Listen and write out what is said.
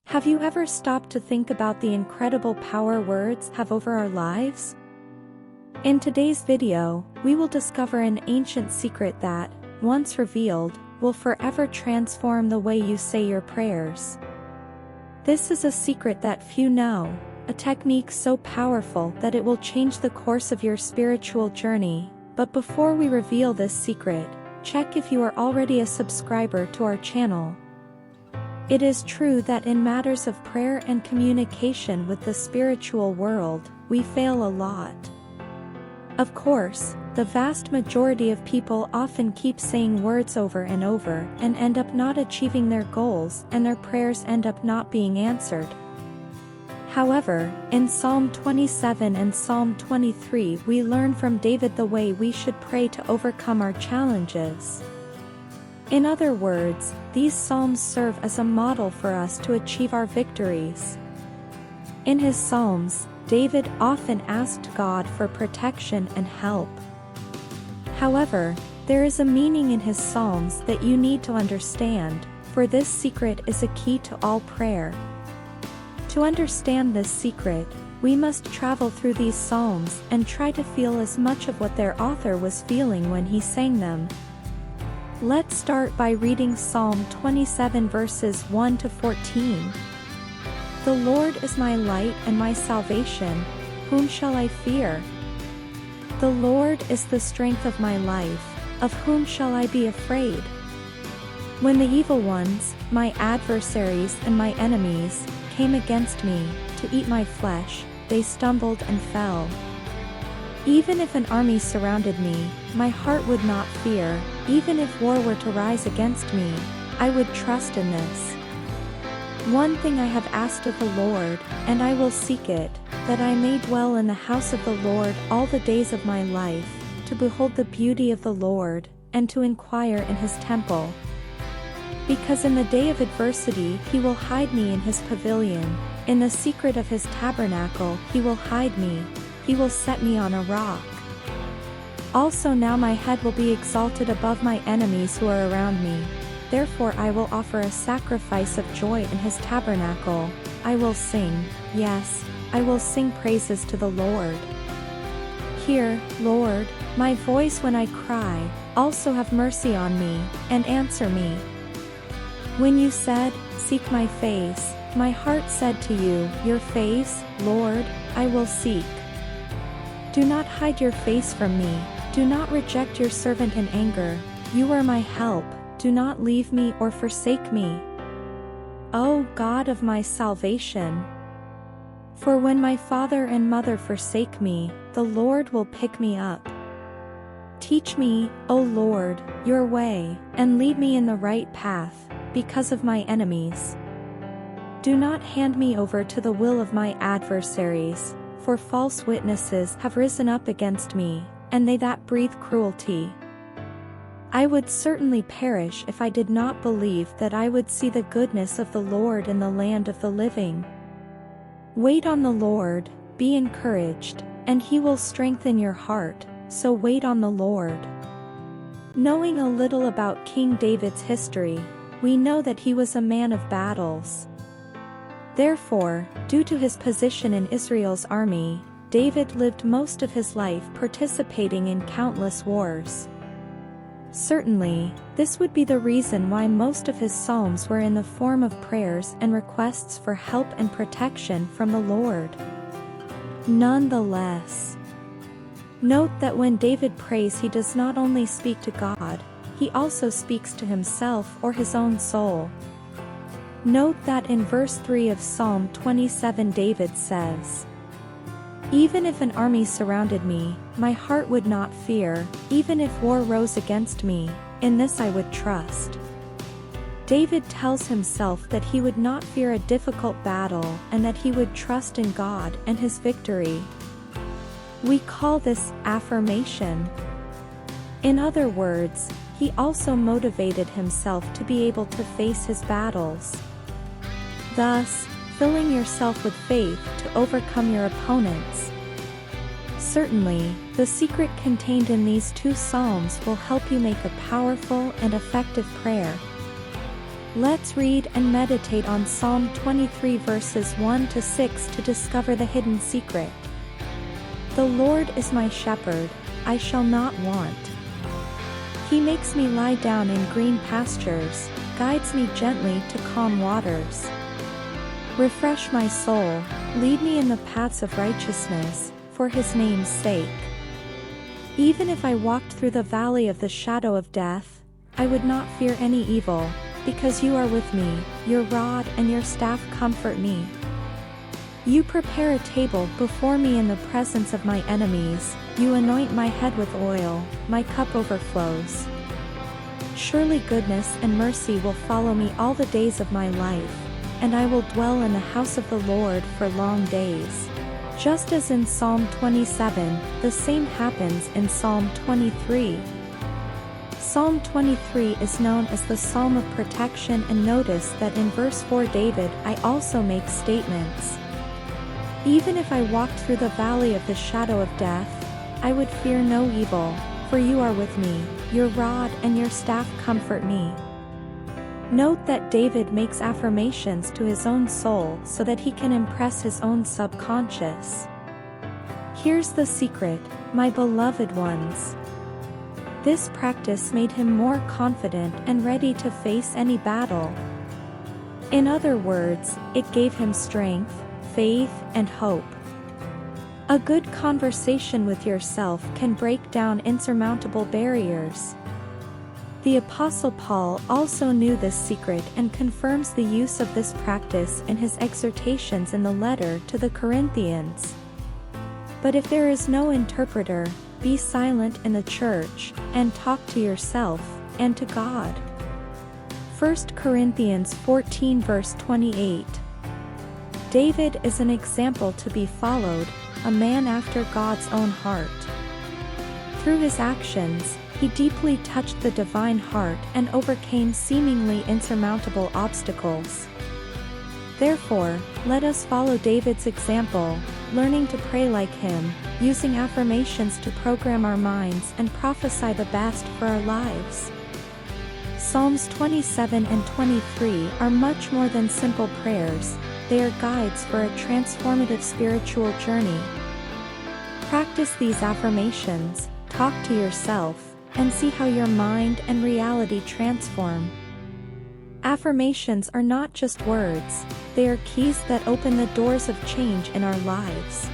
Have you ever stopped to think about the incredible power words have over our lives? In today's video, we will discover an ancient secret that, once revealed, will forever transform the way you say your prayers. This is a secret that few know, a technique so powerful that it will change the course of your spiritual journey. But before we reveal this secret, check if you are already a subscriber to our channel. It is true that in matters of prayer and communication with the spiritual world, we fail a lot. Of course, the vast majority of people often keep saying words over and over and end up not achieving their goals, and their prayers end up not being answered. However, in Psalm 27 and Psalm 23 we learn from David the way we should pray to overcome our challenges. In other words, these psalms serve as a model for us to achieve our victories. In his psalms, David often asked God for protection and help. However, there is a meaning in his psalms that you need to understand, for this secret is a key to all prayer. To understand this secret, we must travel through these psalms and try to feel as much of what their author was feeling when he sang them. Let's start by reading Psalm 27 verses 1 to 14. The Lord is my light and my salvation, whom shall I fear? The Lord is the strength of my life, of whom shall I be afraid? When the evil ones, my adversaries and my enemies, came against me, to eat my flesh, they stumbled and fell. Even if an army surrounded me, my heart would not fear. Even if war were to rise against me, I would trust in this. One thing I have asked of the Lord, and I will seek it, that I may dwell in the house of the Lord all the days of my life, to behold the beauty of the Lord, and to inquire in his temple. Because in the day of adversity he will hide me in his pavilion, in the secret of his tabernacle he will hide me, he will set me on a rock. Also now my head will be exalted above my enemies who are around me. Therefore I will offer a sacrifice of joy in his tabernacle. I will sing, yes, I will sing praises to the Lord. Hear, Lord, my voice when I cry, also have mercy on me, and answer me. When you said, seek my face, my heart said to you, your face, Lord, I will seek. Do not hide your face from me, do not reject your servant in anger, you are my help, do not leave me or forsake me. O God of my salvation! For when my father and mother forsake me, the Lord will pick me up. Teach me, O Lord, your way, and lead me in the right path, because of my enemies. Do not hand me over to the will of my adversaries, for false witnesses have risen up against me, and they that breathe cruelty. I would certainly perish if I did not believe that I would see the goodness of the Lord in the land of the living. Wait on the Lord, be encouraged, and he will strengthen your heart, so wait on the Lord. Knowing a little about King David's history, we know that he was a man of battles. Therefore, due to his position in Israel's army, David lived most of his life participating in countless wars. Certainly, this would be the reason why most of his psalms were in the form of prayers and requests for help and protection from the Lord. Nonetheless, note that when David prays he does not only speak to God, he also speaks to himself or his own soul. Note that in verse 3 of Psalm 27 David says, even if an army surrounded me, my heart would not fear, even if war rose against me, in this I would trust. David tells himself that he would not fear a difficult battle and that he would trust in God and his victory. We call this affirmation. In other words, he also motivated himself to be able to face his battles, thus filling yourself with faith to overcome your opponents. Certainly, the secret contained in these two psalms will help you make a powerful and effective prayer. Let's read and meditate on Psalm 23 verses 1 to 6 to discover the hidden secret. The Lord is my shepherd, I shall not want. He makes me lie down in green pastures, guides me gently to calm waters. Refresh my soul, lead me in the paths of righteousness, for his name's sake. Even if I walked through the valley of the shadow of death, I would not fear any evil, because you are with me, your rod and your staff comfort me. You prepare a table before me in the presence of my enemies, you anoint my head with oil, my cup overflows. Surely goodness and mercy will follow me all the days of my life, and I will dwell in the house of the Lord for long days. Just as in Psalm 27, the same happens in Psalm 23. Psalm 23 is known as the Psalm of Protection, and notice that in verse 4 David also makes statements. Even if I walked through the valley of the shadow of death, I would fear no evil, for you are with me, your rod and your staff comfort me. Note that David makes affirmations to his own soul so that he can impress his own subconscious. Here's the secret, my beloved ones. This practice made him more confident and ready to face any battle. In other words, it gave him strength, faith, and hope. A good conversation with yourself can break down insurmountable barriers. The Apostle Paul also knew this secret and confirms the use of this practice in his exhortations in the letter to the Corinthians. But if there is no interpreter, be silent in the church, and talk to yourself, and to God. 1 Corinthians 14 verse 28. David is an example to be followed, a man after God's own heart. Through his actions, he deeply touched the divine heart and overcame seemingly insurmountable obstacles. Therefore, let us follow David's example, learning to pray like him, using affirmations to program our minds and prophesy the best for our lives. Psalms 27 and 23 are much more than simple prayers, they are guides for a transformative spiritual journey. Practice these affirmations, talk to yourself, and see how your mind and reality transform. Affirmations are not just words, they are keys that open the doors of change in our lives.